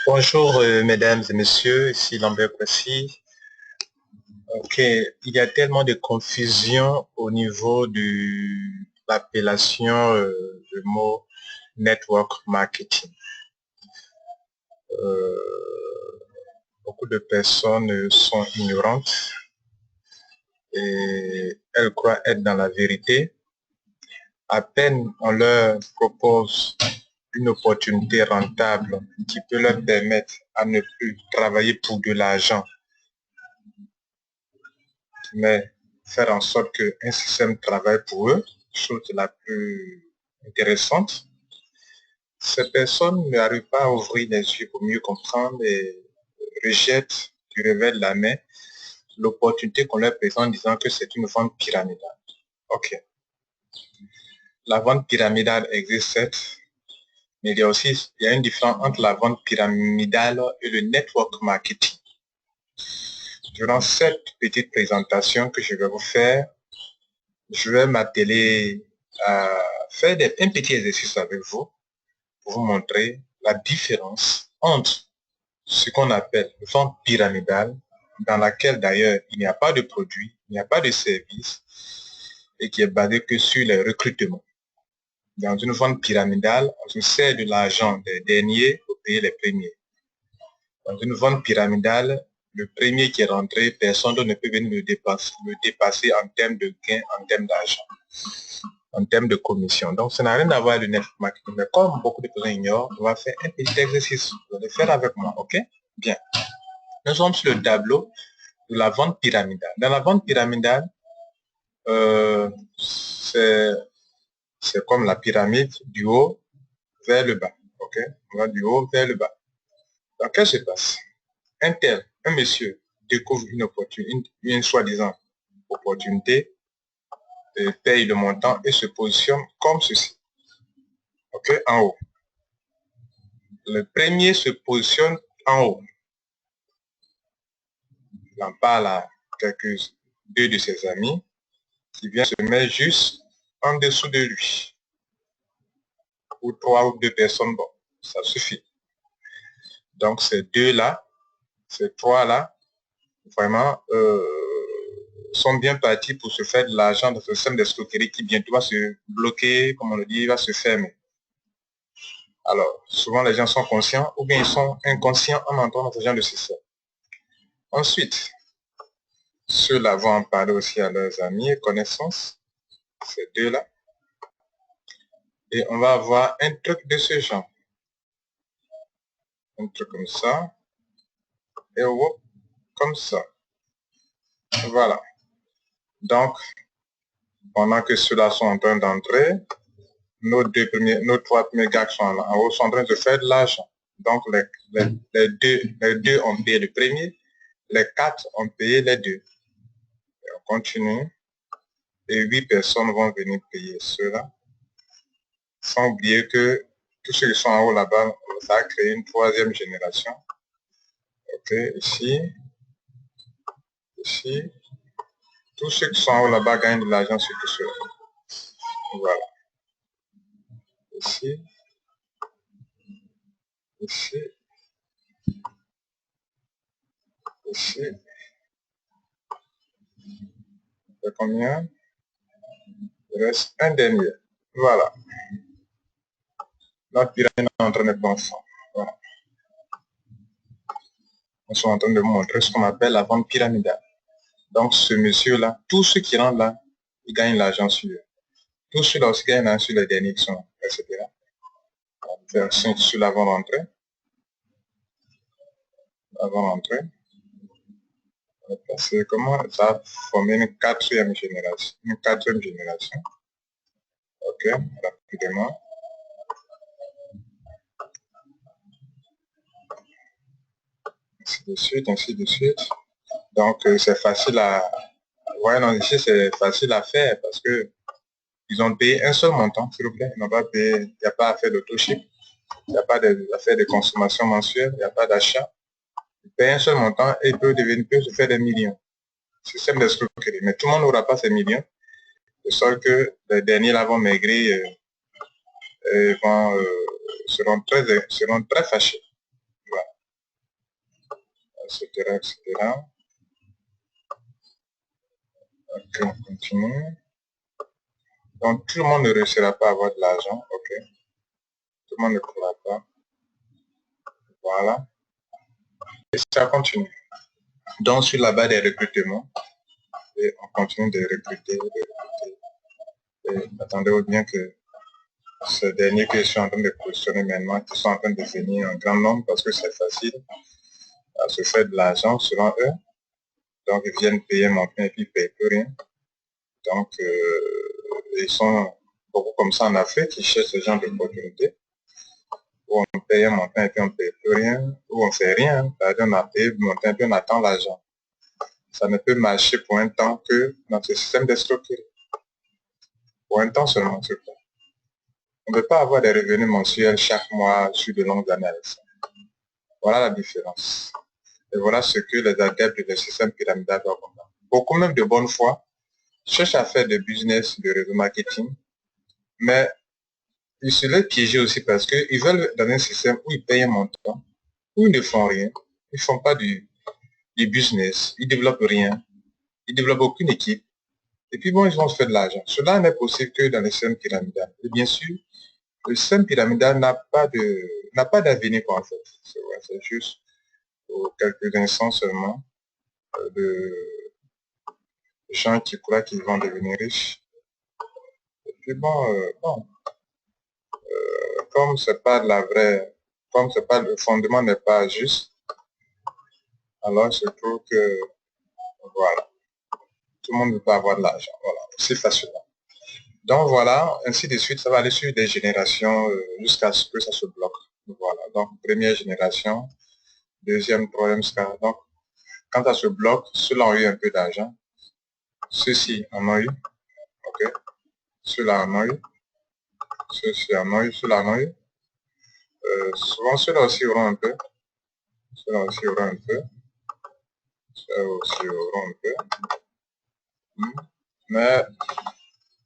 Bonjour, mesdames et messieurs, ici Lambert Kwasi. Ok, il y a tellement de confusion au niveau de l'appellation du mot network marketing. Beaucoup de personnes sont ignorantes et elles croient être dans la vérité. À peine on leur propose une opportunité rentable qui peut leur permettre à ne plus travailler pour de l'argent, mais faire en sorte qu'un système travaille pour eux, chose la plus intéressante. Ces personnes n'arrivent pas à ouvrir les yeux pour mieux comprendre et rejettent du revers de la main l'opportunité qu'on leur présente en disant que c'est une vente pyramidale. Ok. La vente pyramidale existe, certes, mais il y a une différence entre la vente pyramidale et le network marketing. Durant cette petite présentation que je vais vous faire, je vais m'atteler à faire un petit exercice avec vous pour vous montrer la différence entre ce qu'on appelle vente pyramidale, dans laquelle d'ailleurs il n'y a pas de produit, il n'y a pas de service et qui est basé que sur les recrutements. Dans une vente pyramidale, on se sert de l'argent des derniers pour payer les premiers. Dans une vente pyramidale, le premier qui est rentré, personne ne peut venir le dépasser en termes de gains, en termes d'argent, en termes de commission. Donc, ça n'a rien à voir avec le network marketing. Mais comme beaucoup de personnes ignorent, on va faire un petit exercice. Vous allez faire avec moi, ok? Bien. Nous sommes sur le tableau de la vente pyramidale. Dans la vente pyramidale, c'est comme la pyramide du haut vers le bas. Ok? On va du haut vers le bas. Donc, qu'est-ce qui se passe? Un monsieur découvre une opportunité, une soi-disant opportunité, paye le montant et se positionne comme ceci. Ok? En haut. Le premier se positionne en haut. Il en parle à deux de ses amis qui viennent se mettre juste en dessous de lui. Ou trois ou deux personnes, bon, ça suffit. Donc ces deux-là, ces trois-là, vraiment sont bien partis pour se faire de l'argent dans ce système d'escroquerie qui bientôt va se bloquer, comme on le dit, va se fermer. Alors, souvent les gens sont conscients ou bien ils sont inconscients en entrant dans ce genre de système. Ensuite, ceux-là vont en parler aussi à leurs amis et connaissances, ces deux-là. Et on va avoir un truc de ce genre. Un truc comme ça. Et hop, comme ça. Voilà. Donc, pendant que ceux-là sont en train d'entrer, nos trois premiers gars qui sont en haut sont en train de faire de l'argent. Donc, les deux ont payé le premier, les quatre ont payé les deux. Et on continue. Et 8 personnes vont venir payer ceux-là. Sans oublier que tous ceux qui sont en haut là-bas, ça a créé une troisième génération. Ok, ici, ici. Tous ceux qui sont en haut là-bas gagnent de l'argent sur tout cela. Voilà. Ici, ici, ici. C'est combien? Il reste un dernier. Voilà. Notre pyramide est en train de penser. Voilà. Ils sont en train de vous montrer ce qu'on appelle la vente pyramidale. Donc, ce monsieur-là, tous ceux qui rentrent là, ils gagnent l'argent sur eux. Tous ceux-là aussi gagnent l'argent sur les derniers qui sont, etc. On va faire 5 sur l'avant-rentrée. Avant-rentrée. C'est comment ça a formé une quatrième génération. Une quatrième génération. Ok, rapidement. Ainsi de suite, ainsi de suite. Donc, c'est facile à... Ouais, non, ici, c'est facile à faire parce que ils ont payé un seul montant, s'il vous plaît. Ils n'ont pas payé, il n'y a pas à faire d'auto-ship, il n'y a pas à faire de consommation mensuelle, il n'y a pas d'achat. Ils payent un seul montant et ils peuvent se faire des millions. Système d'escroquerie. Mais tout le monde n'aura pas ces millions. De sorte que les derniers là vont maigrir et seront très fâchés. Voilà. etc., etc. Ok, on continue. Donc, tout le monde ne réussira pas à avoir de l'argent, ok. Tout le monde ne pourra pas. Voilà. Et ça continue. Donc, sur la base des recrutements, et on continue de recruter, Et attendez bien que ces derniers que je suis en train de positionner maintenant, qui sont en train de devenir un grand nombre parce que c'est facile à se faire de l'argent selon eux. Donc, ils viennent payer mon pain et puis ils ne payent plus rien. Donc, ils sont beaucoup comme ça en Afrique, ils cherchent ce genre d'opportunités où on paye un montant et puis on ne paye plus rien, où on ne fait rien. C'est-à-dire on a payé le montant et puis on attend l'argent. Ça ne peut marcher pour un temps que dans ce système d'escroquerie. Pour un temps seulement, s'il vous plaît. On ne peut pas avoir des revenus mensuels chaque mois sur de longues années. Voilà la différence. Et voilà ce que les adeptes du système pyramidal doivent comprendre. Beaucoup même de bonne foi cherchent à faire des business de réseau marketing, mais ils se laissent piéger aussi parce qu'ils veulent dans un système où ils payent un montant, où ils ne font rien, ils ne font pas du business, ils ne développent rien, ils ne développent aucune équipe, et puis bon, ils vont se faire de l'argent. Cela n'est possible que dans le système pyramidal. Et bien sûr, le système pyramidal n'a pas d'avenir en fait. C'est juste pour quelques instants seulement de gens qui croient qu'ils vont devenir riches. Et puis bon, comme c'est pas de la vraie, comme c'est pas le fondement n'est pas juste, alors je trouve que voilà, tout le monde ne peut pas avoir de l'argent, voilà, c'est facilement. Donc voilà, ainsi de suite, ça va aller sur des générations jusqu'à ce que ça se bloque. Voilà, donc première génération, deuxième, troisième, donc quand ça se bloque, ceux-là ont eu un peu d'argent, ceux-ci en ont eu, ok, ceux-là en ont eu, ceux-ci en ont eu, ceux-là en ont eu. Souvent ceux-là aussi auront un peu, ceux-là aussi auront un peu, ceux-là aussi auront un peu. Mais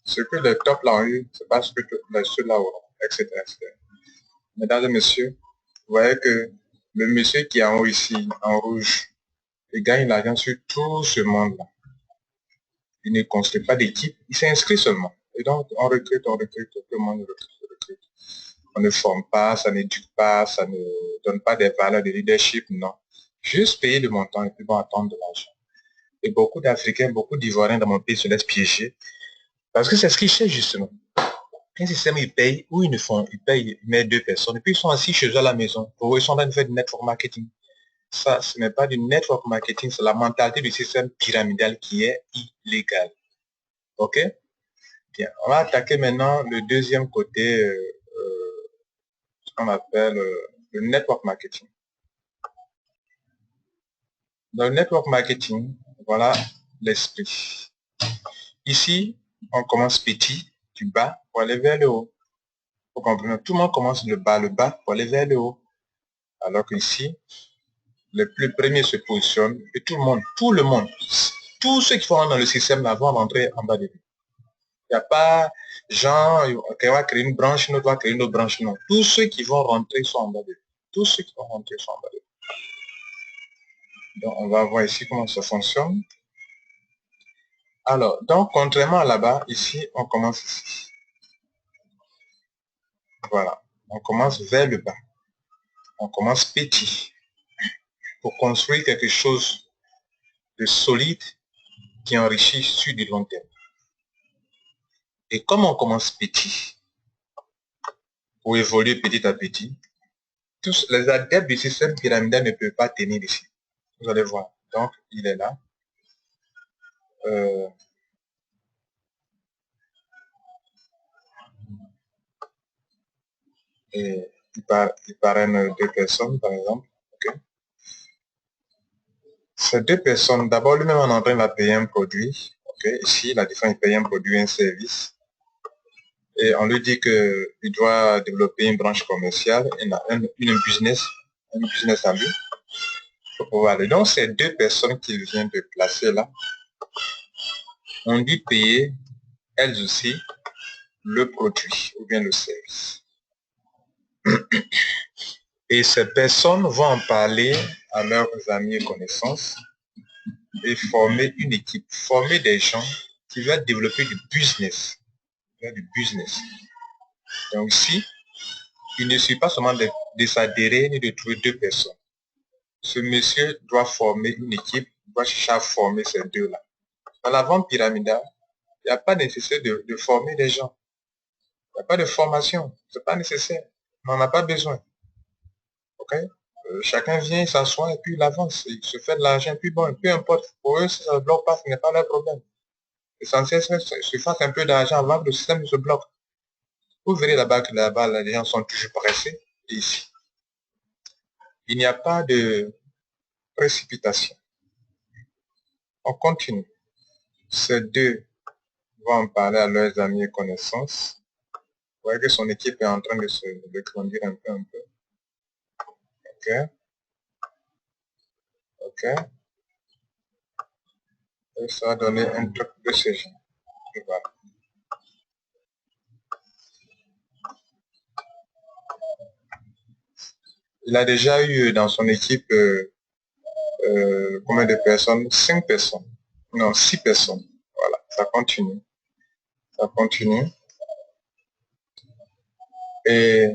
ce que les tops là ont eu, c'est pas ce que ceux-là auront, etc., etc. Mesdames et messieurs, vous voyez que le monsieur qui est en haut ici, en rouge, il gagne l'argent sur tout ce monde-là. Il ne construit pas d'équipe, il s'inscrit seulement. Et donc, on recrute, tout le monde recrute. On ne forme pas, ça n'éduque pas, ça ne donne pas des valeurs de leadership, non. Juste payer le montant et puis bon, attendre de l'argent. Et beaucoup d'Africains, beaucoup d'Ivoiriens dans mon pays se laissent piéger parce que c'est ce qu'ils cherchent justement. Un système, ils payent, ou ils ne font, ils payent, ils mettent deux personnes, et puis ils sont assis chez eux à la maison. Pour eux, ils sont en train de faire du network marketing. Ça, ce n'est pas du network marketing, c'est la mentalité du système pyramidal qui est illégale. OK? Bien. On va attaquer maintenant le deuxième côté, ce qu'on appelle le network marketing. Dans le network marketing, voilà l'esprit. Ici, on commence petit, du bas, pour aller vers le haut. Vous comprenez? Tout le monde commence le bas pour aller vers le haut. Alors qu'ici, les plus premiers se positionnent et tout le monde, tous ceux qui vont dans le système là vont rentrer en bas de lui. Il n'y a pas genre qui va créer une branche, une autre va créer une autre branche, non. Tous ceux qui vont rentrer sont en bas de lui. Tous ceux qui vont rentrer sont en bas de lui. Donc, on va voir ici comment ça fonctionne. Alors, donc, contrairement à là-bas, ici, on commence ici. Voilà. On commence vers le bas. On commence petit pour construire quelque chose de solide qui enrichit sur du long terme. Et comme on commence petit, pour évoluer petit à petit, tous les adeptes du système pyramidal ne peuvent pas tenir ici. Vous allez voir. Donc, il est là. Et il parraine deux personnes, par exemple. Okay. Ces deux personnes, d'abord, lui-même en train de payer un produit. Okay. Ici, la différence, il paye un produit, un service. Et on lui dit qu'il doit développer une branche commerciale, une business à lui. Pour pouvoir aller. Donc, ces deux personnes qu'il vient de placer là, on dit payer, elles aussi, le produit ou bien le service. Et ces personnes vont en parler à leurs amis et connaissances et former une équipe, former des gens qui veulent développer du business. Donc ici, il ne suffit pas seulement de s'adhérer ni de trouver deux personnes. Ce monsieur doit former une équipe, doit chercher à former ces deux-là. Dans la vente pyramidale, il n'y a pas nécessaire de former des gens. Il n'y a pas de formation. Ce n'est pas nécessaire. On n'en a pas besoin. OK? Chacun vient, il s'assoit et puis il avance. Il se fait de l'argent. Puis bon, peu importe. Pour eux, si ça ne bloque pas, ce n'est pas leur problème. L'essentiel, c'est qu'ils se fassent un peu d'argent avant que le système se bloque. Vous verrez là-bas que là-bas, les gens sont toujours pressés. Et ici, il n'y a pas de précipitation. On continue. Ces deux vont en parler à leurs amis et connaissances. Vous voyez que son équipe est en train de grandir un peu. OK? OK? Et ça va donner un truc de ce genre. Et voilà. Il a déjà eu dans son équipe combien de personnes? 5 personnes. Non, 6 personnes. Voilà, ça continue. Ça continue. Et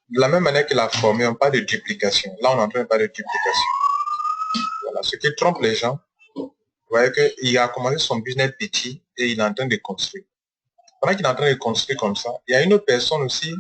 de la même manière qu'il a formé, on parle de duplication. Là, on est en train de parler de duplication. Voilà, ce qui trompe les gens, vous voyez qu'il a commencé son business petit et il est en train de construire. Pendant qu'il est en train de construire comme ça, il y a une autre personne aussi,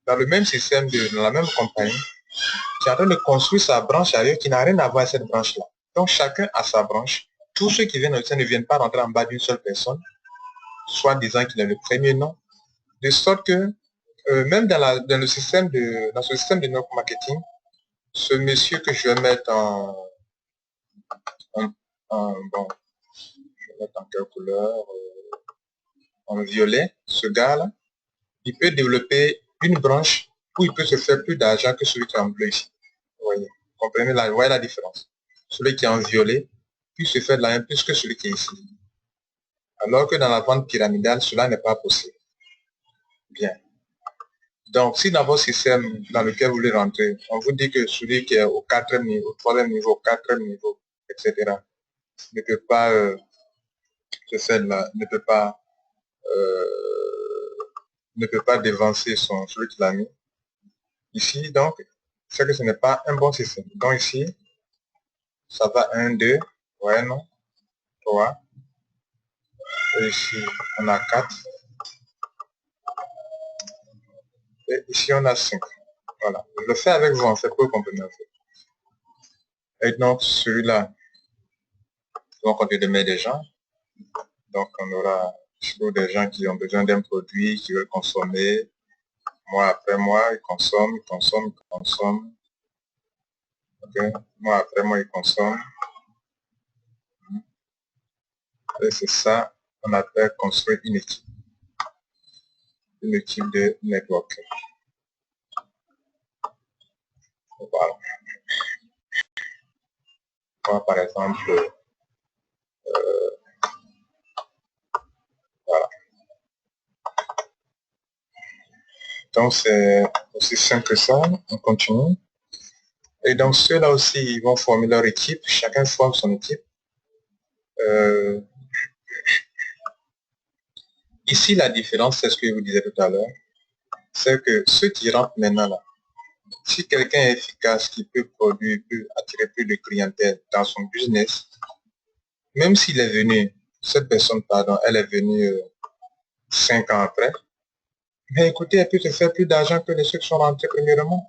dans le même système, dans la même compagnie, qui est en train de construire sa branche ailleurs qui n'a rien à voir avec cette branche-là. Donc, chacun a sa branche. Tous ceux qui viennent au sein ne viennent pas rentrer en bas d'une seule personne, soit disant qu'il est le premier nom, de sorte que même dans ce système de network marketing, ce monsieur que je vais mettre bon, je vais mettre en quelle couleur, en violet, ce gars-là, il peut développer une branche où il peut se faire plus d'argent que celui qui est en bleu ici. Vous voyez, comprenez la, voyez la différence. Celui qui est en violet, puis se fait de l'argent plus que celui qui est ici. Alors que dans la vente pyramidale, cela n'est pas possible. Bien. Donc, si dans votre système dans lequel vous voulez rentrer, on vous dit que celui qui est au 4e niveau, au 3e niveau, au 4e niveau, etc., ne peut pas se faire là, ne peut pas dévancer celui qui l'a mis. Ici, donc, c'est que ce n'est pas un bon système. Donc ici, ça va 1, 2, ouais, non, 3. Et ici, on a 4. Et ici, on a 5. Voilà. Je le fais avec vous, en fait, pour comprendre. En fait. Et donc, celui-là, on continue de mettre des gens. Donc, on aura toujours des gens qui ont besoin d'un produit, qui veulent consommer. Mois après mois, ils consomment. Okay. Mois après mois, ils consomment. Et c'est ça qu'on appelle construire une équipe. Une équipe de network. Voilà. Moi, par exemple, voilà. Donc, c'est aussi simple que ça. On continue. Et donc, ceux-là aussi, ils vont former leur équipe. Chacun forme son équipe. Ici, la différence, c'est ce que je vous disais tout à l'heure. C'est que ceux qui rentrent maintenant là, si quelqu'un est efficace, qui peut produire, peut attirer plus de clientèle dans son business, même s'il est venu, cette personne, pardon, elle est venue 5 ans après, mais écoutez, elle peut se faire plus d'argent que les ceux qui sont rentrés premièrement.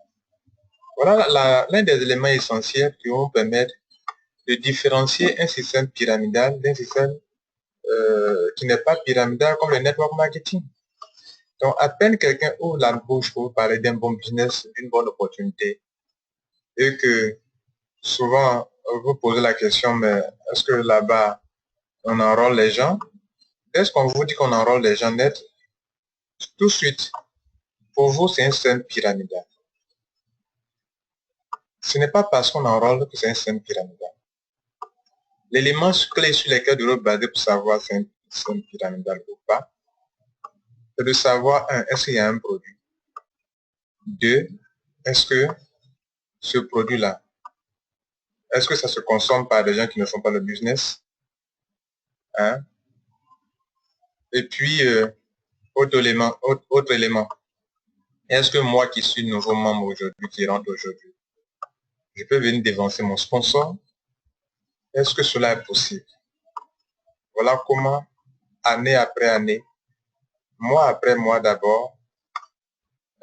Voilà l'un des éléments essentiels qui vont permettre de différencier un système pyramidal d'un système qui n'est pas pyramidal comme le network marketing. Donc, à peine quelqu'un ouvre la bouche pour parler d'un bon business, d'une bonne opportunité, et que souvent, vous posez la question, mais est-ce que là-bas, on enrôle les gens? Est-ce qu'on vous dit qu'on enrôle les gens net? Tout de suite, pour vous, c'est un système pyramidal. Ce n'est pas parce qu'on enrôle que c'est un système pyramidal. L'élément clé sur lequel vous devez baser pour savoir si c'est un système pyramidal ou pas, c'est de savoir, un, est-ce qu'il y a un produit? Deux, est-ce que ce produit-là, est-ce que ça se consomme par des gens qui ne font pas le business? Hein? Et puis, autre élément, est-ce que moi qui suis nouveau membre aujourd'hui, qui rentre aujourd'hui, je peux venir dévancer mon sponsor? Est-ce que cela est possible? Voilà comment, année après année, mois après mois d'abord,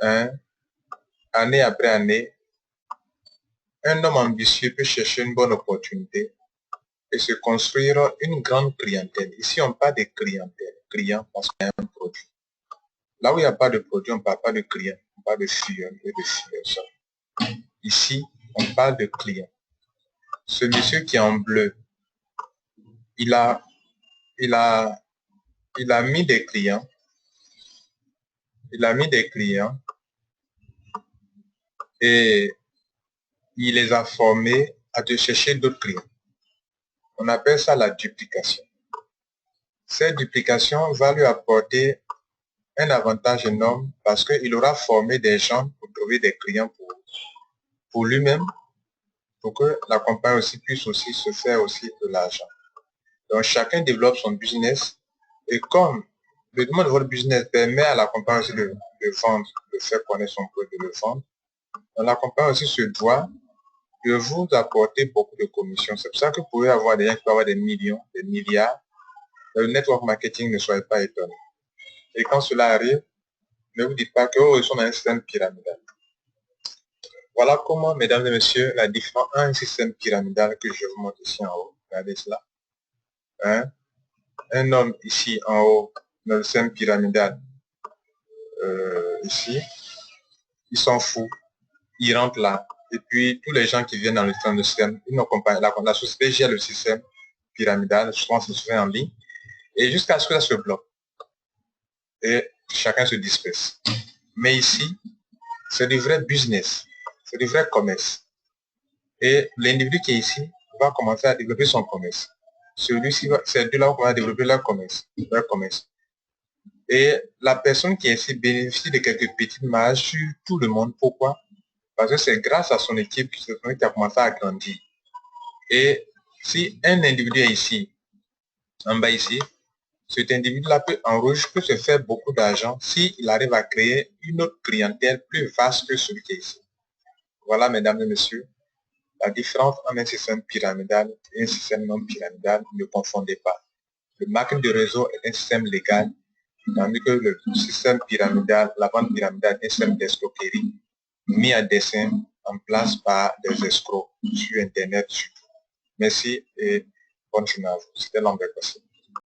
hein, année après année, un homme ambitieux peut chercher une bonne opportunité et se construire une grande clientèle. Ici, on parle de clientèle, client parce qu'il y a un produit. Là où il n'y a pas de produit, on ne parle pas de client, on parle de filière et de filière. Ici, on parle de client. Ce monsieur qui est en bleu, il a mis des clients, et il les a formés à te chercher d'autres clients. On appelle ça la duplication. Cette duplication va lui apporter un avantage énorme parce qu'il aura formé des gens pour trouver des clients pour lui-même, pour que la compagnie aussi puisse aussi se faire aussi de l'argent. Donc chacun développe son business et comme le développement de votre business permet à la compagnie aussi de vendre, de faire connaître son produit, de le vendre, donc la compagnie aussi se doit de vous apporter beaucoup de commissions. C'est pour ça que vous pouvez avoir des gens qui peuvent avoir des millions, des milliards. Le network marketing, ne soyez pas étonnés. Et quand cela arrive, ne vous dites pas que ils sont dans un système pyramidal. Voilà comment, mesdames et messieurs, la différence un système pyramidal que je vous montre ici en haut. Regardez cela. Hein? Un homme ici en haut, dans le système pyramidal, ici, il s'en fout. Il rentre là. Et puis, tous les gens qui viennent dans le système, ils n'accompagnent la société gère le système pyramidal, je pense que ça se fait en ligne, et jusqu'à ce que ça se bloque. Et chacun se disperse. Mais ici, c'est du vrai business, c'est du vrai commerce. Et l'individu qui est ici va commencer à développer son commerce. Celui-ci, ces deux-là vont développer leur commerce, Et la personne qui est ici bénéficie de quelques petites marges sur tout le monde. Pourquoi? Parce que c'est grâce à son équipe qui a commencé à grandir. Et si un individu est ici, en bas ici, cet individu-là peut en rouge, peut se faire beaucoup d'argent s'il arrive à créer une autre clientèle plus vaste que celui qui est ici. Voilà, mesdames et messieurs, la différence entre un système pyramidal et un système non pyramidal. Ne confondez pas. Le marketing de réseau est un système légal, tandis que le système pyramidal, la vente pyramidale est un système d'escroquerie mis à dessein en place par des escrocs sur Internet. Merci et bonne journée à vous. C'était Lambert Passé.